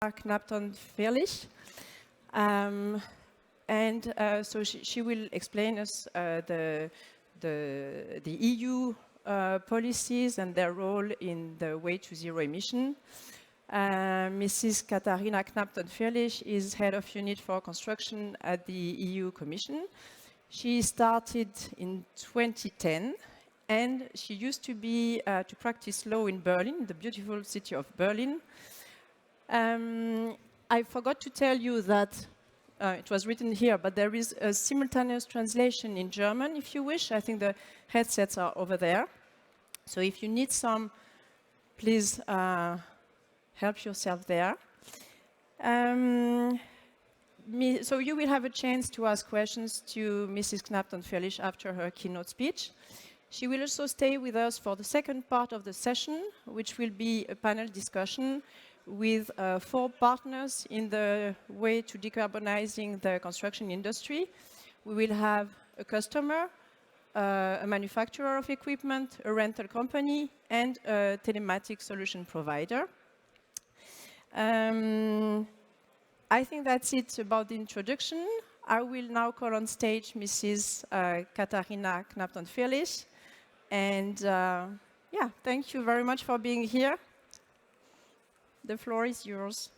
Knapton-Vierlich. So she will explain us the EU policies and their role in the way to zero emission. Mrs. Katharina Knapton-Vierlich is head of unit for construction at the EU Commission. She started in 2010, and she used to be to practice law in Berlin, the beautiful city of Berlin. I forgot to tell you that it was written here, but there is a simultaneous translation in German, if you wish. I think the headsets are over there. So if you need some, please help yourself there. So you will have a chance to ask questions to Mrs. Knapton-Vierlich after her keynote speech. She will also stay with us for the second part of the session, which will be a panel discussion with 4 partners in the way to decarbonizing the construction industry. We will have a customer, a manufacturer of equipment, a rental company, and a telematic solution provider. I think that's it about the introduction. I will now call on stage Mrs. Katharina Knapton-Vierlich. And yeah, thank you very much for being here. The floor is yours.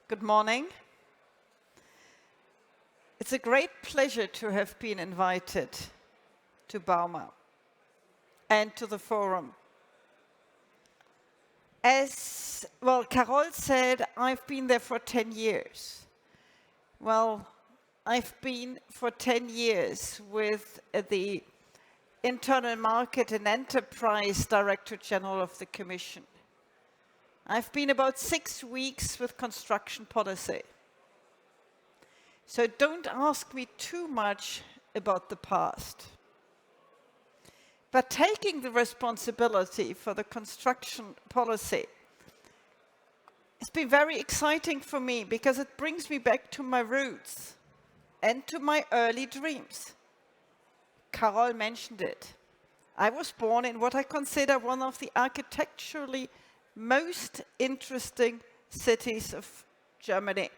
Good morning. It's a great pleasure to have been invited to bauma and to the forum. As well, Carol said, I've been there for 10 years. Well, I've been for 10 years with the Internal Market and Enterprise Director General of the Commission. I've been about 6 weeks with construction policy. So don't ask me too much about the past. But taking the responsibility for the construction policy, it's been very exciting for me because it brings me back to my roots and to my early dreams. Carol mentioned it. I was born in what I consider one of the architecturally most interesting cities of Germany.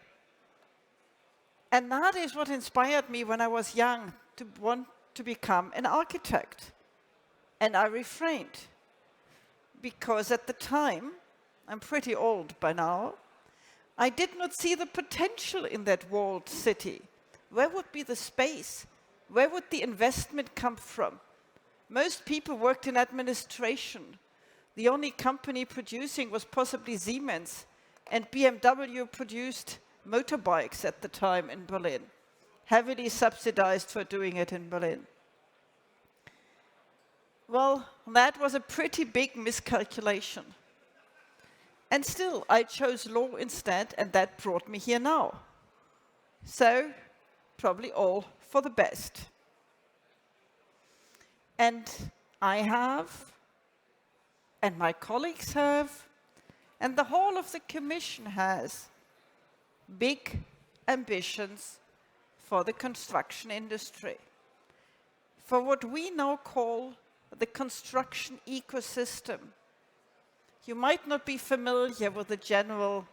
And that is what inspired me when I was young to want to become an architect. And I refrained because at the time, I'm pretty old by now, I did not see the potential in that walled city. Where would be the space? Where would the investment come from? Most people worked in administration. The only company producing was possibly Siemens, and BMW produced motorbikes at the time in Berlin, heavily subsidized for doing it in Berlin. Well, that was a pretty big miscalculation. And still, I chose law instead, and that brought me here now. So, probably all for the best. And I have, and my colleagues have, and the whole of the Commission has big ambitions for the construction industry, for what we now call the construction ecosystem. You might not be familiar with the general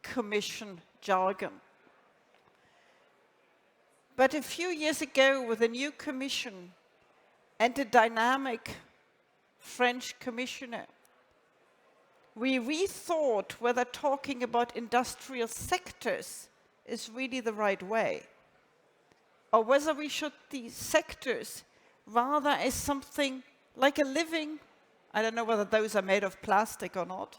Commission jargon. But a few years ago, with a new Commission and a dynamic French commissioner, we rethought whether talking about industrial sectors is really the right way, or whether we should these sectors rather as something like a living, I don't know whether those are made of plastic or not,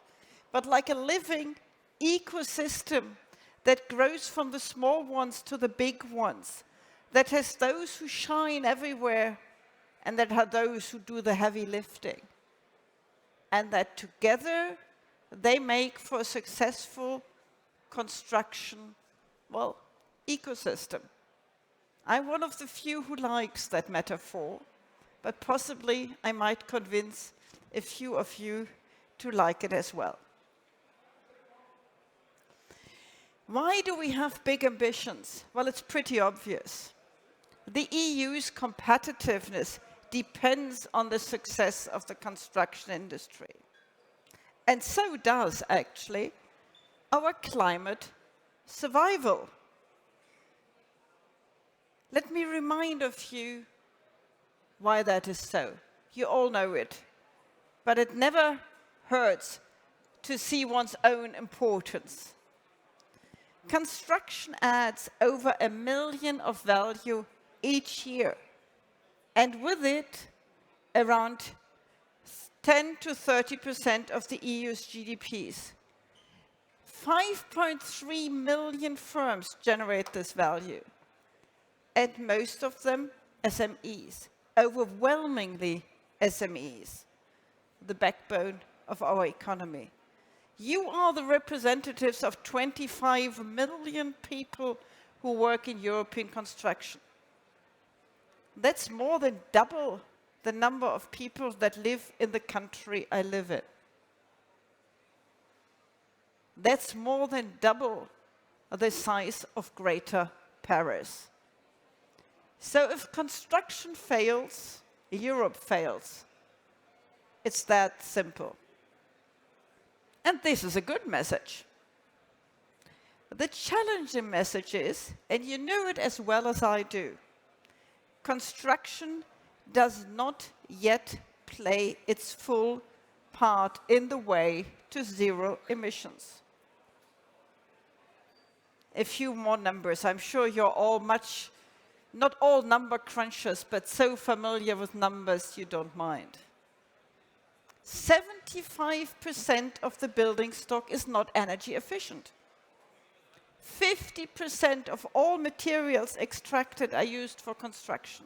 but like a living ecosystem that grows from the small ones to the big ones, that has those who shine everywhere and that are those who do the heavy lifting. And that together they make for a successful construction, well, ecosystem. I'm one of the few who likes that metaphor, but possibly I might convince a few of you to like it as well. Why do we have big ambitions? Well, it's pretty obvious. The EU's competitiveness depends on the success of the construction industry. And so does, actually, our climate survival. Let me remind of you why that is so. You all know it, but it never hurts to see one's own importance. Construction adds over 1 million of value each year, and with it, around 10 to 30% of the EU's GDPs. 5.3 million firms generate this value, and most of them SMEs, overwhelmingly SMEs, the backbone of our economy. You are the representatives of 25 million people who work in European construction. That's more than double the number of people that live in the country I live in. That's more than double the size of Greater Paris. So if construction fails, Europe fails. It's that simple. And this is a good message. The challenging message is, and you know it as well as I do, construction does not yet play its full part in the way to zero emissions. A few more numbers. I'm sure you're all not all number crunchers, but so familiar with numbers you don't mind. 75% of the building stock is not energy efficient. 50% of all materials extracted are used for construction.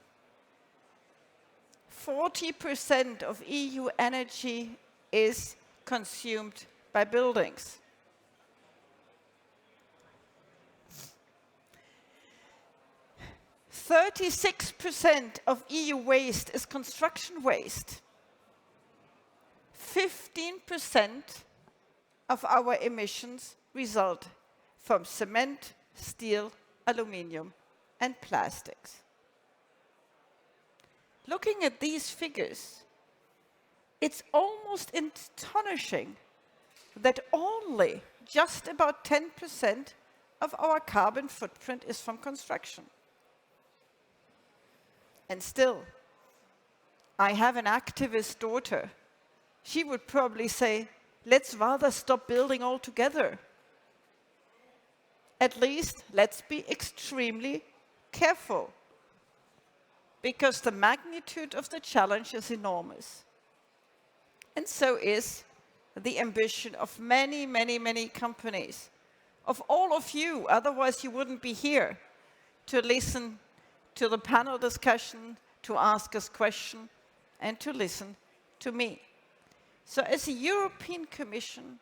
40% of EU energy is consumed by buildings. %36% of EU waste is construction waste. 15% of our emissions result from cement, steel, aluminium, and plastics. Looking at these figures, it's almost astonishing that only just about 10% of our carbon footprint is from construction. And still, I have an activist daughter. She would probably say, let's rather stop building altogether. At least, let's be extremely careful, because the magnitude of the challenge is enormous. And so is the ambition of many, many, many companies, of all of you, otherwise you wouldn't be here to listen to the panel discussion, to ask us questions, and to listen to me. So as a European Commission,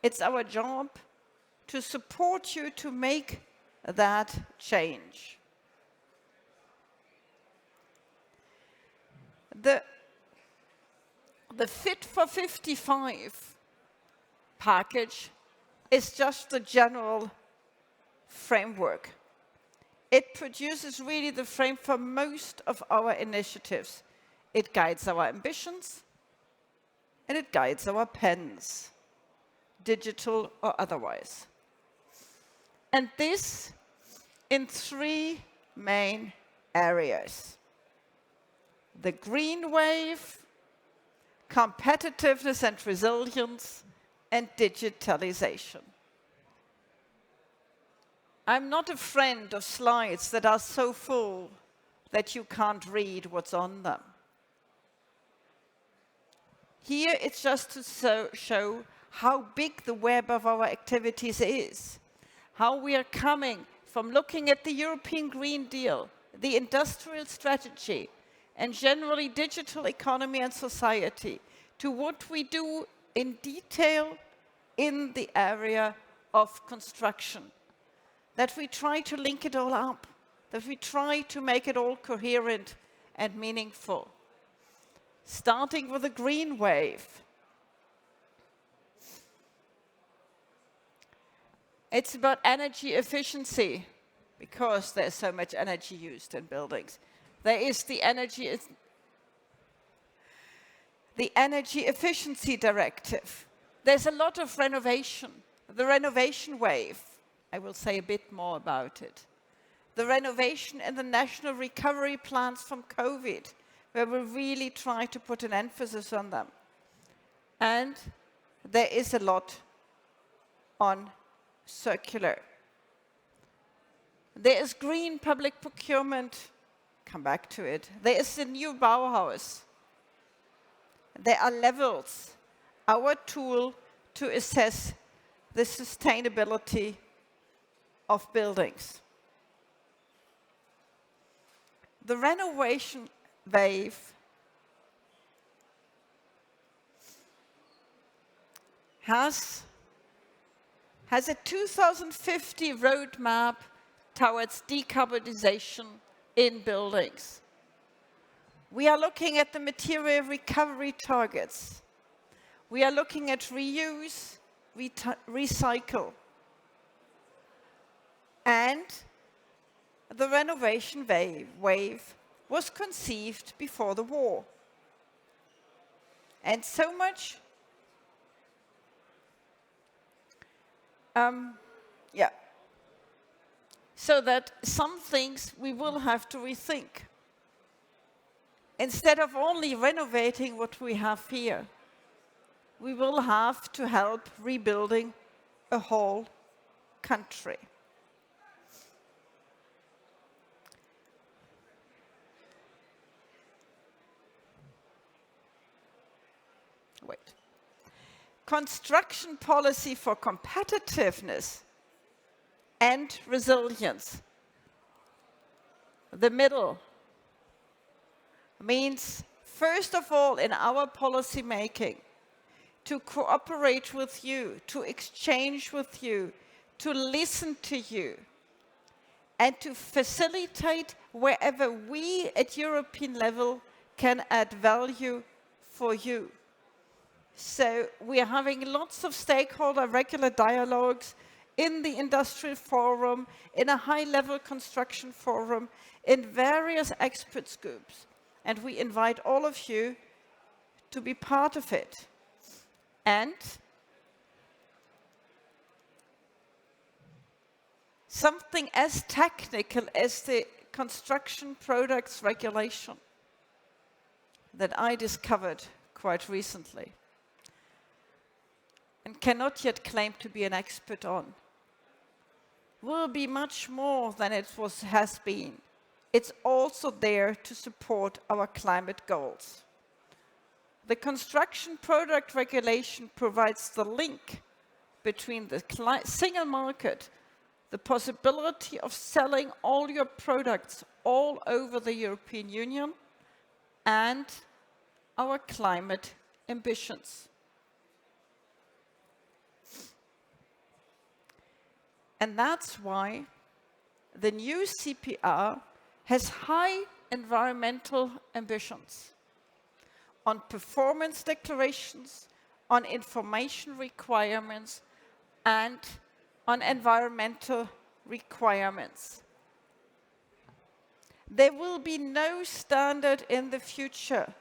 it's our job to support you to make that change. The Fit for 55 package is just the general framework. It produces really the frame for most of our initiatives. It guides our ambitions, and it guides our pens, digital or otherwise. And this in 3 main areas: the green wave, competitiveness and resilience, and digitalization. I'm not a friend of slides that are so full that you can't read what's on them. Here it's just to show how big the web of our activities is, how we are coming from looking at the European Green Deal, the industrial strategy, and generally digital economy and society, to what we do in detail in the area of construction. That we try to link it all up that we try to make it all coherent and meaningful. Starting with the green wave. It's about energy efficiency, because there's so much energy used in buildings. There is the energy efficiency directive. There's a lot of renovation. The renovation wave, I will say a bit more about it. The renovation and the national recovery plans from COVID, where we really try to put an emphasis on them. And there is a lot on circular. There is green public procurement, come back to it. There is the new Bauhaus. There are levels, our tool to assess the sustainability of buildings. The renovation wave has a 2050 roadmap towards decarbonization in buildings. We are looking at the material recovery targets. We are looking at reuse, recycle. And the renovation wave was conceived before the war. And so much, so that some things we will have to rethink. Instead of only renovating what we have here, we will have to help rebuilding a whole country. Wait. Construction policy for competitiveness and resilience. The middle means, first of all, in our policy making, to cooperate with you, to exchange with you, to listen to you, and to facilitate wherever we at European level can add value for you. So we are having lots of stakeholder regular dialogues in the industrial forum, in a high-level construction forum, in various experts groups. And we invite all of you to be part of it. And something as technical as the construction products regulation that I discovered quite recently and cannot yet claim to be an expert on, will be much more than it has been. It's also there to support our climate goals. The construction product regulation provides the link between the single market, the possibility of selling all your products all over the European Union, and our climate ambitions. And that's why the new CPR has high environmental ambitions on performance declarations, on information requirements, and on environmental requirements. There will be no standard in the future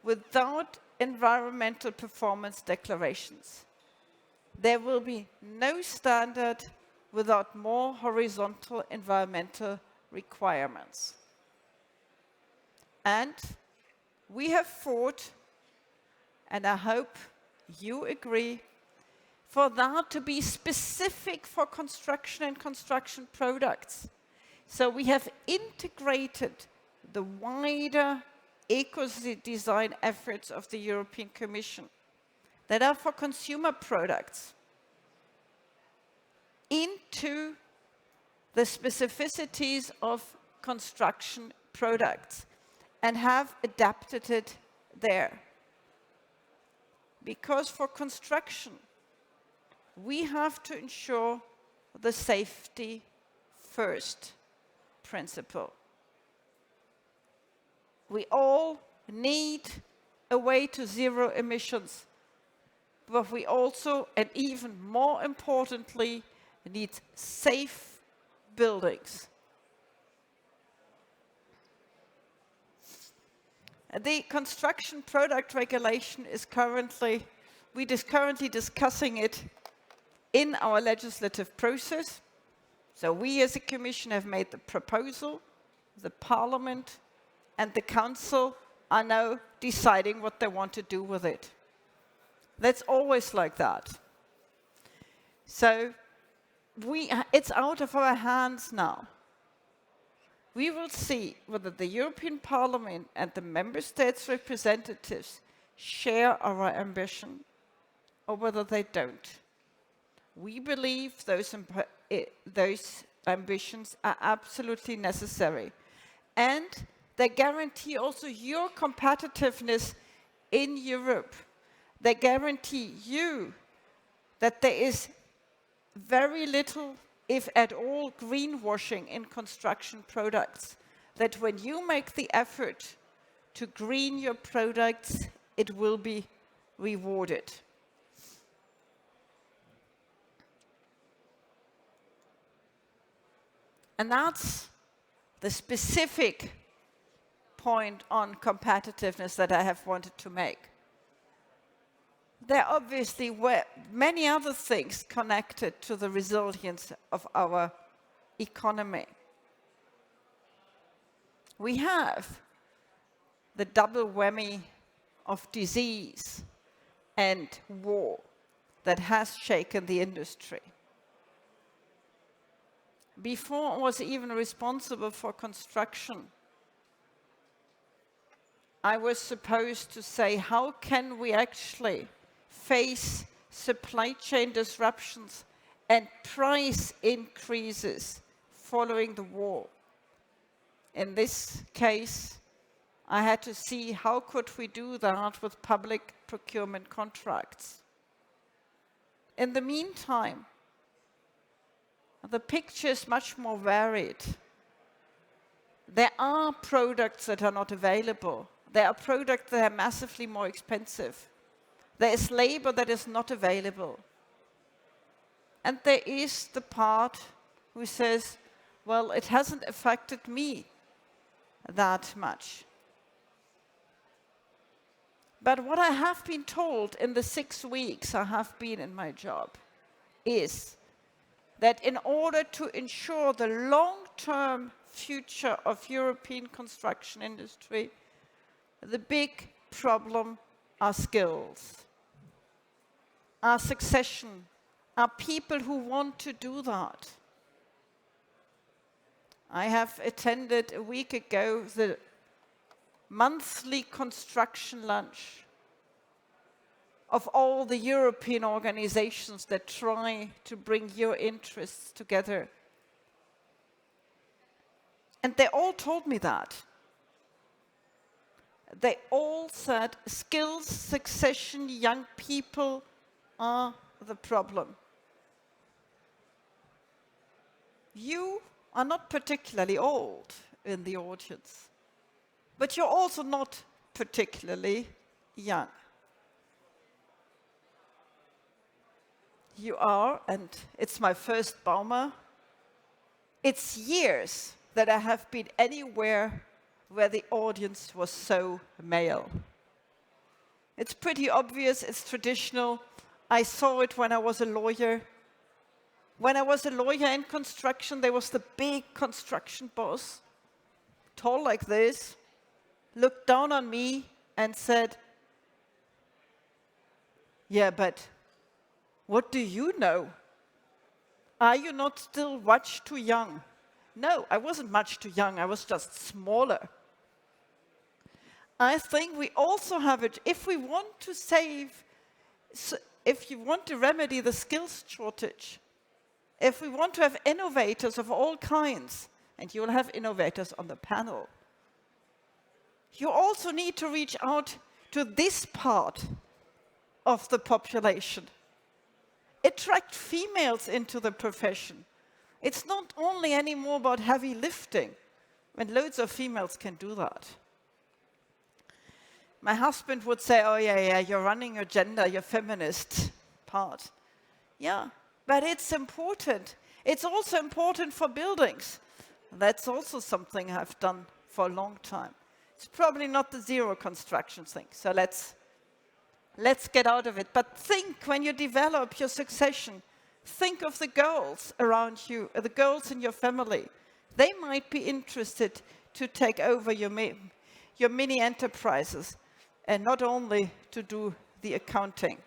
without environmental performance declarations. There will be no standard without more horizontal environmental requirements. And we have fought, and I hope you agree, for that to be specific for construction and construction products. So we have integrated the wider eco-design efforts of the European Commission that are for consumer products into the specificities of construction products and have adapted it there. Because for construction, we have to ensure the safety first principle. We all need a way to zero emissions, but we also, and even more importantly, need safe buildings. The construction product regulation is currently discussing it in our legislative process. So we as a Commission have made the proposal, the Parliament and the Council are now deciding what they want to do with it. That's always like that. So it's out of our hands now. We will see whether the European Parliament and the Member States' representatives share our ambition or whether they don't. We believe those ambitions are absolutely necessary. And they guarantee also your competitiveness in Europe. They guarantee you that there is very little, if at all, greenwashing in construction products. That when you make the effort to green your products, it will be rewarded. And that's the specific point on competitiveness that I have wanted to make. There obviously were many other things connected to the resilience of our economy. We have the double whammy of disease and war that has shaken the industry. Before I was even responsible for construction, I was supposed to say, how can we actually face supply chain disruptions and price increases following the war? In this case, I had to see how could we do that with public procurement contracts. In the meantime, the picture is much more varied. There are products that are not available. There are products that are massively more expensive. There is labor that is not available. And there is the part who says, well, it hasn't affected me that much. But what I have been told in the 6 weeks I have been in my job is that in order to ensure the long-term future of European construction industry, the big problem are skills, are succession, are people who want to do that. I have attended a week ago the monthly construction lunch of all the European organizations that try to bring your interests together. And they all told me that. They all said skills, succession, young people are the problem. You are not particularly old in the audience, but you're also not particularly young. You are, and it's my first bauma. It's years that I have been anywhere where the audience was so male. It's pretty obvious, it's traditional. I saw it when I was a lawyer. When I was a lawyer in construction, there was the big construction boss, tall like this, looked down on me and said, yeah, but what do you know? Are you not still much too young? No, I wasn't much too young, I was just smaller. I think we also have it, if we want to if you want to remedy the skills shortage, if we want to have innovators of all kinds, and you'll have innovators on the panel, you also need to reach out to this part of the population. Attract females into the profession. It's not only anymore about heavy lifting, when loads of females can do that. My husband would say, oh yeah, you're running your gender, your feminist part. Yeah, but it's important. It's also important for buildings. That's also something I've done for a long time. It's probably not the zero construction thing, so let's get out of it. But think, when you develop your succession, think of the girls around you, the girls in your family. They might be interested to take over your mini enterprises and not only to do the accounting.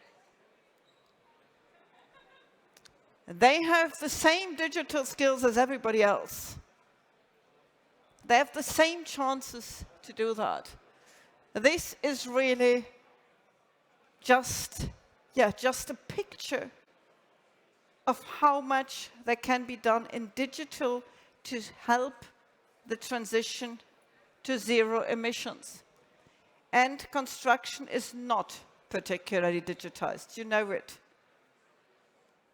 They have the same digital skills as everybody else. They have the same chances to do that. This is really just a picture of how much that can be done in digital to help the transition to zero emissions. And construction is not particularly digitized, you know it.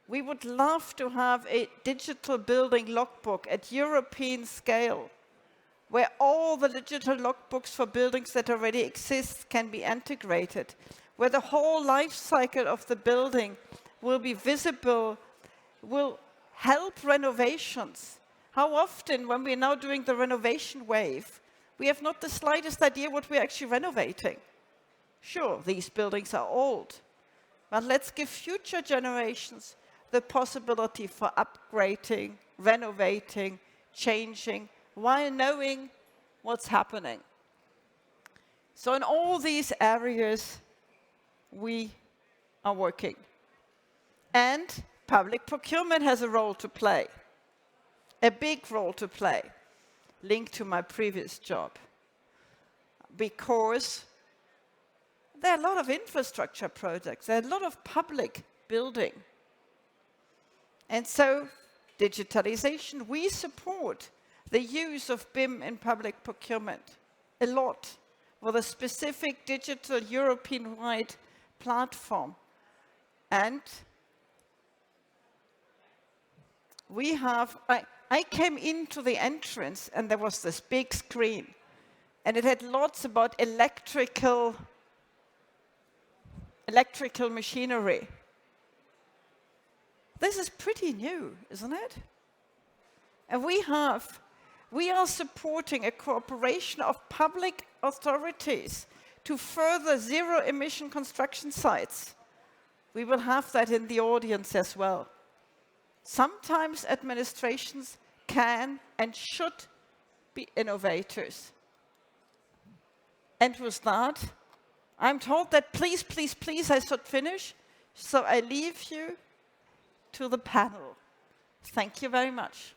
We would love to have a digital building logbook at European scale, where all the digital logbooks for buildings that already exist can be integrated, where the whole life cycle of the building will be visible, will help renovations. How often, when we're now doing the renovation wave, we have not the slightest idea what we're actually renovating. Sure, these buildings are old, but let's give future generations the possibility for upgrading, renovating, changing, while knowing what's happening. So in all these areas, we are working. And public procurement has a role to play, a big role to play, linked to my previous job. Because there are a lot of infrastructure projects, there are a lot of public building. And so, digitalization, we support the use of BIM in public procurement a lot, with a specific digital European-wide platform. And we have, I came into the entrance and there was this big screen and it had lots about electrical machinery. This is pretty new, isn't it? And we are supporting a cooperation of public authorities to further zero-emission construction sites. We will have that in the audience as well. Sometimes administrations can and should be innovators. And with that, I'm told that please, please, please, I should finish. So I leave you to the panel. Thank you very much.